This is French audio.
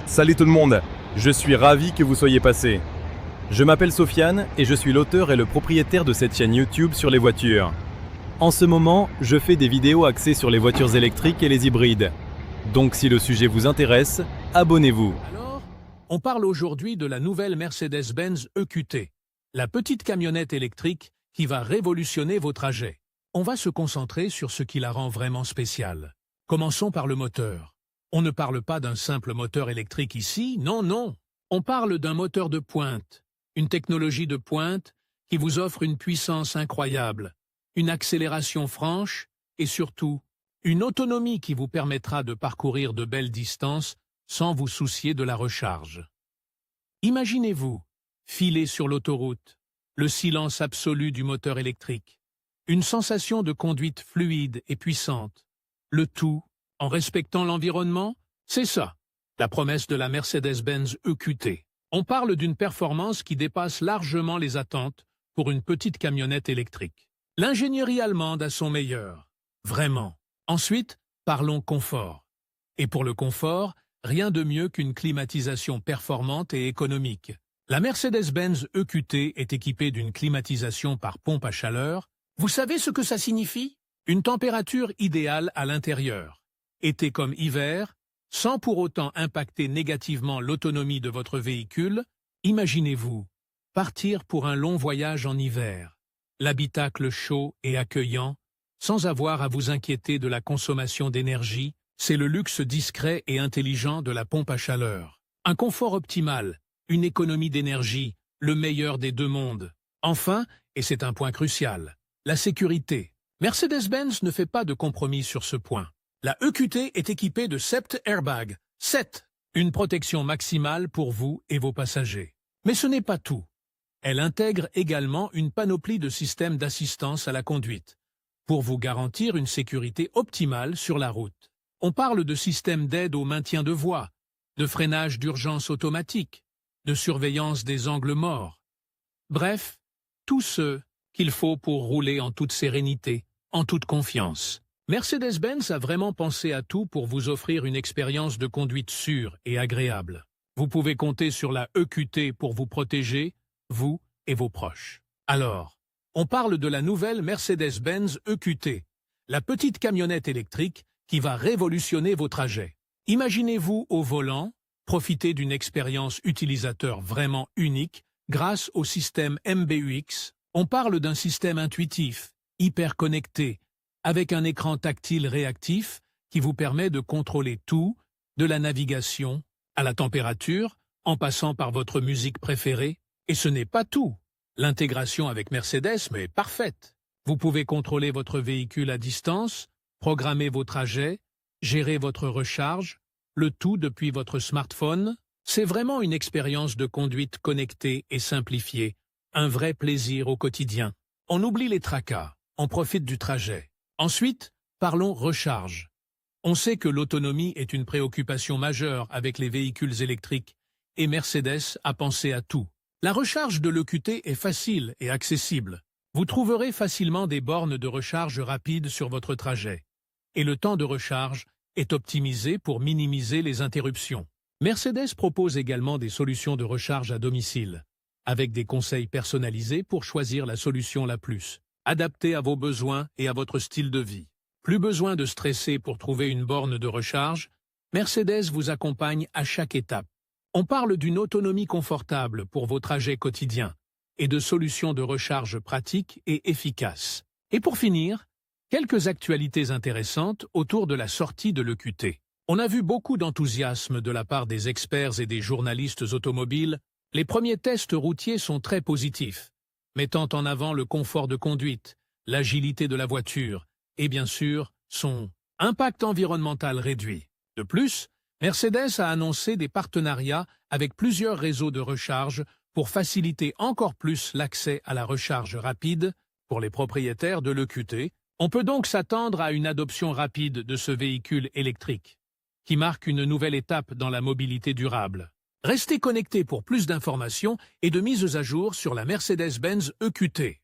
Salut tout le monde, je suis ravi que vous soyez passé. Je m'appelle Sofiane et je suis l'auteur et le propriétaire de cette chaîne YouTube sur les voitures. En ce moment, je fais des vidéos axées sur les voitures électriques et les hybrides. Donc si le sujet vous intéresse, abonnez-vous. Alors, on parle aujourd'hui de la nouvelle Mercedes-Benz EQT, la petite camionnette électrique qui va révolutionner vos trajets. On va se concentrer sur ce qui la rend vraiment spéciale. Commençons par le moteur. On ne parle pas d'un simple moteur électrique ici, non. On parle d'un moteur de pointe, une technologie de pointe qui vous offre une puissance incroyable, une accélération franche et surtout, une autonomie qui vous permettra de parcourir de belles distances sans vous soucier de la recharge. Imaginez-vous, filer sur l'autoroute, le silence absolu du moteur électrique, une sensation de conduite fluide et puissante, le tout en respectant l'environnement, c'est ça, la promesse de la Mercedes-Benz EQT. On parle d'une performance qui dépasse largement les attentes pour une petite camionnette électrique. L'ingénierie allemande à son meilleur, vraiment. Ensuite, parlons confort. Et pour le confort, rien de mieux qu'une climatisation performante et économique. La Mercedes-Benz EQT est équipée d'une climatisation par pompe à chaleur. Vous savez ce que ça signifie? Une température idéale à l'intérieur. Été comme hiver, sans pour autant impacter négativement l'autonomie de votre véhicule, imaginez-vous partir pour un long voyage en hiver, l'habitacle chaud et accueillant, sans avoir à vous inquiéter de la consommation d'énergie, c'est le luxe discret et intelligent de la pompe à chaleur. Un confort optimal, une économie d'énergie, le meilleur des deux mondes. Enfin, et c'est un point crucial, la sécurité. Mercedes-Benz ne fait pas de compromis sur ce point. La EQT est équipée de 7 airbags. 7. Une protection maximale pour vous et vos passagers. Mais ce n'est pas tout. Elle intègre également une panoplie de systèmes d'assistance à la conduite, pour vous garantir une sécurité optimale sur la route. On parle de systèmes d'aide au maintien de voie, de freinage d'urgence automatique, de surveillance des angles morts. Bref, tout ce qu'il faut pour rouler en toute sérénité, en toute confiance. Mercedes-Benz a vraiment pensé à tout pour vous offrir une expérience de conduite sûre et agréable. Vous pouvez compter sur la EQT pour vous protéger, vous et vos proches. Alors, on parle de la nouvelle Mercedes-Benz EQT, la petite camionnette électrique qui va révolutionner vos trajets. Imaginez-vous au volant, profiter d'une expérience utilisateur vraiment unique grâce au système MBUX. On parle d'un système intuitif, hyper connecté, avec un écran tactile réactif qui vous permet de contrôler tout, de la navigation à la température, en passant par votre musique préférée. Et ce n'est pas tout. L'intégration avec Mercedes est parfaite. Vous pouvez contrôler votre véhicule à distance, programmer vos trajets, gérer votre recharge, le tout depuis votre smartphone. C'est vraiment une expérience de conduite connectée et simplifiée, un vrai plaisir au quotidien. On oublie les tracas, on profite du trajet. Ensuite, parlons recharge. On sait que l'autonomie est une préoccupation majeure avec les véhicules électriques et Mercedes a pensé à tout. La recharge de l'EQT est facile et accessible. Vous trouverez facilement des bornes de recharge rapide sur votre trajet. Et le temps de recharge est optimisé pour minimiser les interruptions. Mercedes propose également des solutions de recharge à domicile, avec des conseils personnalisés pour choisir la solution la plus adapté à vos besoins et à votre style de vie. Plus besoin de stresser pour trouver une borne de recharge, Mercedes vous accompagne à chaque étape. On parle d'une autonomie confortable pour vos trajets quotidiens et de solutions de recharge pratiques et efficaces. Et pour finir, quelques actualités intéressantes autour de la sortie de l'EQT. On a vu beaucoup d'enthousiasme de la part des experts et des journalistes automobiles. Les premiers tests routiers sont très positifs, mettant en avant le confort de conduite, l'agilité de la voiture et bien sûr son impact environnemental réduit. De plus, Mercedes a annoncé des partenariats avec plusieurs réseaux de recharge pour faciliter encore plus l'accès à la recharge rapide pour les propriétaires de l'EQT. On peut donc s'attendre à une adoption rapide de ce véhicule électrique, qui marque une nouvelle étape dans la mobilité durable. Restez connectés pour plus d'informations et de mises à jour sur la Mercedes-Benz EQT.